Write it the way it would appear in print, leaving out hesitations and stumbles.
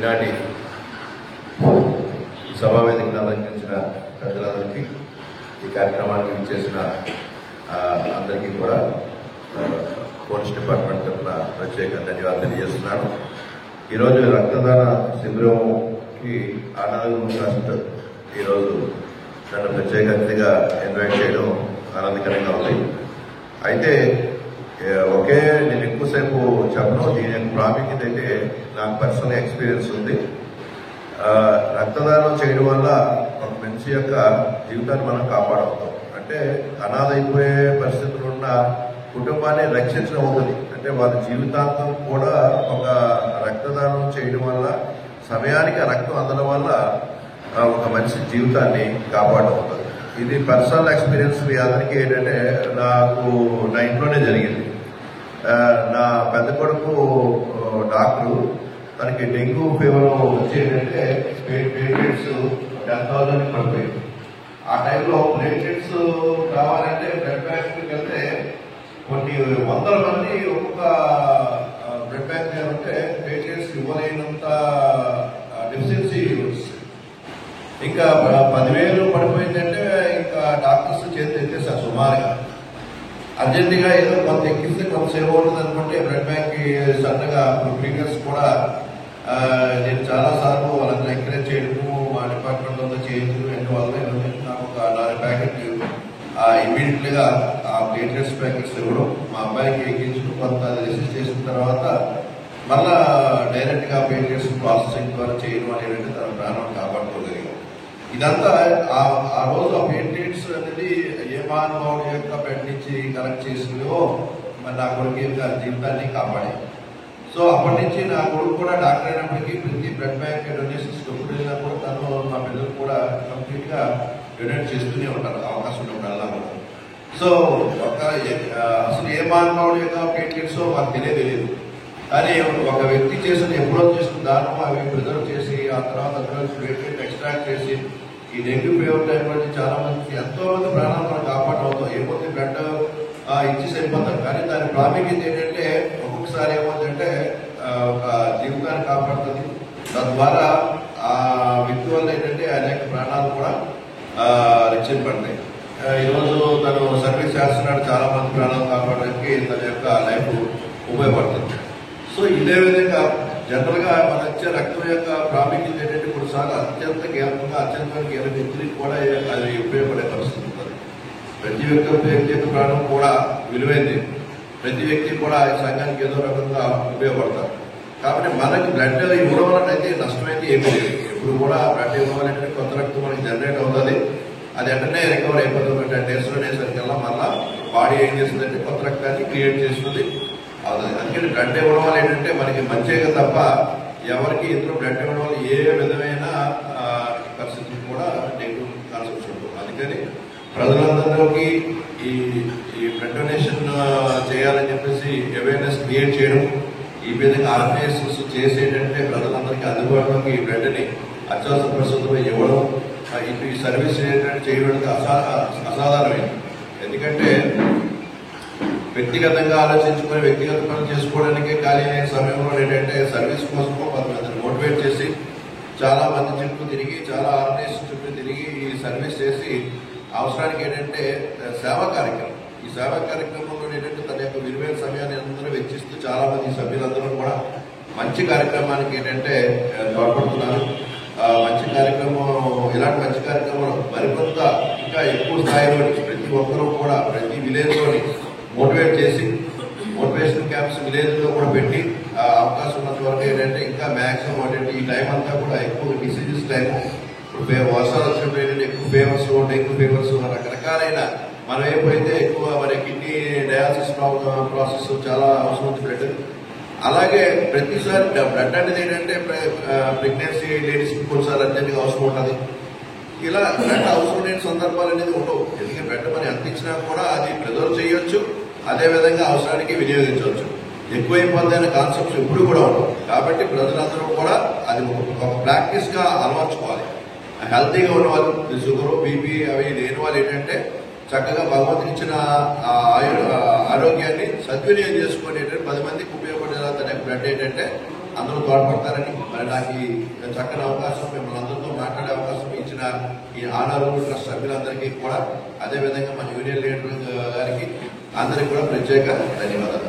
ఈనాటి సభావేదికను అలంకరించిన ప్రజలందరికీ ఈ కార్యక్రమానికి ఇచ్చేసిన అందరికీ కూడా పోలీస్ డిపార్ట్మెంట్ తరఫున ప్రత్యేక ధన్యవాదాలు తెలియజేస్తున్నాను. ఈరోజు రక్తదాన శిబిరంకి ఆనందం ట్రస్ట్ ఈరోజు నన్ను ప్రత్యేక అతిథిగా ఇన్వైట్ చేయడం ఆనందకరంగా ఉంది. అయితే నేను ఎక్కువసేపు చెప్పను. దీని యొక్క ప్రాముఖ్యత అయితే నాకు పర్సనల్ ఎక్స్పీరియన్స్ ఉంది. రక్తదానం చేయడం వల్ల ఒక మనిషి యొక్క జీవితాన్ని మనం కాపాడవుతాం. అంటే అనాథైపోయే పరిస్థితులు ఉన్న కుటుంబాన్ని రక్షించడం అవుతుంది. అంటే వాళ్ళ జీవితాంతం కూడా ఒక రక్తదానం చేయడం వల్ల సమయానికి రక్తం అందడం వల్ల ఒక మనిషి జీవితాన్ని కాపాడవుతుంది. ఇది పర్సనల్ ఎక్స్పీరియన్స్ మీ అందరికీ ఏంటంటే నా ఇంట్లోనే జరిగింది. నా పెద్ద కొడుకు డాక్టరు, తనకి డెంగ్యూ ఫీవర్ వచ్చి ఏంటంటే ప్లేట్లెట్స్ 10,000 పడిపోయింది. ఆ టైంలో ప్లేట్లెట్స్ కావాలంటే బ్లడ్ బ్యాంక్కి వెళ్తే కొన్ని వందల మంది ఒక్కొక్క బ్లడ్ బ్యాంక్ ఉంటే ప్లేట్లెట్స్ ఇవ్వలేనంత డెఫిషియన్సీ వచ్చింది. ఇంకా 10,000 పడిపోయిందంటే ఇంకా డాక్టర్స్ చేతి ఎత్తేసారు. సుమారుగా అర్జెంటుగా ఏదో కొంత ఎక్కిస్తే కొంత సేవ్ అవుతుంది అనుకుంటే బ్లడ్ బ్యాంక్ సడన్గా ఫిగర్స్ కూడా నేను చాలా సార్లు వాళ్ళందరూ ఎంకరేజ్ చేయడము, మా డిపార్ట్మెంట్లో చేయొచ్చు వల్ల నాకు ఒక 4 ప్యాకెట్ ఇమీడియట్ గా ఆ ప్లేట్లెట్స్ ప్యాకెట్స్ ఇవ్వడం, మా అబ్బాయికి ఎక్కించడం, కొంత రెసిస్ట్ చేసిన తర్వాత మళ్ళా డైరెక్ట్ గా ప్లేట్లెట్స్ ప్రాసెసింగ్ ద్వారా చేయడం అనేది తన ప్రాణం కాపాడుకోగలిగాం. ఇదంతా ఆ రోజు ఆ ప్లేట్లెట్స్ అనేది ఏ మానవుడి యొక్క బ్లడ్ నుంచి కలెక్ట్ చేసిందో మరి నా కొడుకు యొక్క జీవితాన్ని కాపాడేది. సో అప్పటి నుంచి నా కొడుకు కూడా డాక్టర్ అయినప్పటికీ ప్రతి బ్లడ్ బ్యాంక్ డొనేషన్స్ ఎప్పుడు వెళ్ళినా కూడా తను మా పిల్లలు కూడా కంప్లీట్ గా డొనేట్ చేస్తూనే ఉంటారు అవకాశం ఉన్నప్పుడల్లా కూడా. సో అసలు ఏ మానవుడి యొక్క ప్లేట్లెట్స్ మాకు తెలియదు. కానీ ఒక వ్యక్తి చేసిన ఎప్పుడో చేసిన దానం అవి ప్రిజర్వ్ చేసి ఆ తర్వాత ప్లేట్లెట్ ఎక్స్ట్రాక్ట్ చేసి ఈ డెంగ్యూ ఫీవర్ టైంలో చాలా మంది ఎంతో మంది ప్రాణాలు మనం కాపాడవుతాం. ఏమవుతుంది బ్లడ్ ఇచ్చి సరిపోతాం. కానీ దాని ప్రాముఖ్యత ఏంటంటే ఒక్కొక్కసారి ఏమవుతుందంటే ఒక జీవితాన్ని కాపాడుతుంది. తద్వారా ఆ వ్యక్తి వల్ల ఏంటంటే అనేక ప్రాణాలు కూడా రక్షింపడతాయి. ఈరోజు తను సర్వీస్ చేస్తున్నాడు, చాలా మంది ప్రాణాలు కాపాడడానికి తన యొక్క లైఫ్ ఉపయోగపడుతుంది. సో ఇదే విధంగా జనరల్ గా మన వచ్చే రక్తం యొక్క ప్రాముఖ్యత ఏంటంటే కొన్నిసార్లు అత్యంత కీలక వ్యక్తులకు కూడా అది ఉపయోగపడే పరిస్థితి ఉంటుంది. ప్రతి వ్యక్తి యొక్క ప్రాణం కూడా విలువైంది. ప్రతి వ్యక్తి కూడా ఈ సంఘానికి ఏదో రకంగా ఉపయోగపడతారు. కాబట్టి మనకి బ్లడ్ ఇవ్వడం వల్ల అయితే నష్టమైతే ఏమీ లేదు. ఎప్పుడు కూడా బ్లడ్ ఇవ్వాలంటే కొత్త రక్తం మనకి జనరేట్ అవుతుంది. అది వెంటనే రికవర్ అయిపోతుంది. 10 days అనేసరికల్లా మళ్ళా బాడీ ఏం చేస్తుందంటే కొత్త రక్తాన్ని క్రియేట్ చేస్తుంది అవుతుంది. అందుకని బ్లడ్ ఇవ్వడం వల్ల ఏంటంటే మనకి మంచిగా తప్ప ఎవరికి ఇందులో బ్లడ్ ఇవ్వడం వల్ల ఏ విధమైన పరిస్థితులు కూడా నెగిటివ్ కాన్సెప్ట్స్ ఉంటుంది. అందుకని ప్రజలందరికీ ఈ బ్లడ్ డొనేషన్ చేయాలని చెప్పేసి అవేర్నెస్ క్రియేట్ చేయడం, ఈ విధంగా ఆర్గనైజేషన్స్ చేసేటంటే ప్రజలందరికీ అందుబాటులోకి ఈ బ్లడ్ ని అత్యవసర పరిస్థితుల్లో ఇవ్వడం, ఈ సర్వీస్ చేయడానికి అసాధారణమైంది. ఎందుకంటే వ్యక్తిగతంగా ఆలోచించుకొని వ్యక్తిగత పనులు చేసుకోవడానికి ఖాళీ అయిన సమయంలో ఏంటంటే సర్వీస్ కోసం కొంతమందిని మోటివేట్ చేసి చాలా మంది చుట్టూ తిరిగి, చాలా ఆర్గనైజేషన్ చుట్టూ తిరిగి ఈ సర్వీస్ చేసి అవసరానికి ఏంటంటే సేవా కార్యక్రమం, ఈ సేవా కార్యక్రమంలో ఏంటంటే తన యొక్క విలువైన సమయాన్ని అందరూ వెచ్చిస్తూ చాలా మంది సభ్యులందరూ కూడా మంచి కార్యక్రమానికి ఏంటంటే తోడ్పడుతున్నారు. మంచి కార్యక్రమం, ఇలాంటి మంచి కార్యక్రమాలు మరికొంత ఇంకా ఎక్కువ స్థాయిలో ప్రతి ఒక్కరూ కూడా ప్రతి విలేజ్ లోని మోటివేట్ చేసి మోటివేషన్ క్యాంప్స్ విలేజ్ లో కూడా పెట్టి అవకాశం ఉన్నంత వరకు ఏంటంటే ఇంకా మ్యాక్సిమం ఏంటంటే ఈ టైం అంతా కూడా ఎక్కువ డిసీజెస్ టైం, వర్షాలు వచ్చినప్పుడు ఏంటంటే ఎక్కువ ఫీవర్స్, డెంగ్యూ ఫీవర్స్, రకరకాలైన మనం ఏమైతే ఎక్కువ మన కిడ్నీ డయాలసిస్ ప్రాసెస్ చాలా అవసరం ఉంది బ్లడ్. అలాగే ప్రతిసారి బ్లడ్ అనేది ఏంటంటే ప్రెగ్నెన్సీ లేడీస్ కొన్నిసార్లు అర్జెంట్గా అవసరం ఉంటుంది. ఇలా బ్లడ్ అవసరం లేని సందర్భాలు అనేది ఉండవు. ఎందుకంటే బ్లడ్ మనం ఎంత ఇచ్చినా కూడా అది ప్రిజర్వ్ చేయొచ్చు, అదేవిధంగా అవసరానికి వినియోగించవచ్చు. ఎక్కువైపోద్ది అనే కాన్సెప్ట్స్ ఎప్పుడు కూడా ఉండవు. కాబట్టి ప్రజలందరూ కూడా అది ఒక ప్రాక్టీస్ గా అలవర్చుకోవాలి. హెల్తీగా ఉన్న వాళ్ళు షుగర్, బీపీ అవి లేని వాళ్ళు ఏంటంటే చక్కగా భగవంతుని ఇచ్చిన ఆరోగ్యాన్ని సద్వినియోగం చేసుకుని 10 మందికి ఉపయోగపడేలా తన బ్లడ్ ఏంటంటే అందరూ తోడ్పడతారని మరి నాకు ఈ చక్కని అవకాశం, మిమ్మల్ని అందరితో మాట్లాడే అవకాశం ఇచ్చిన ఈ ఆనాడు ట్రస్ట్ సభ్యులందరికీ కూడా, అదేవిధంగా మన యూనియన్ లీడర్ గారికి అందరికీ కూడా ప్రత్యేక ధన్యవాదాలు.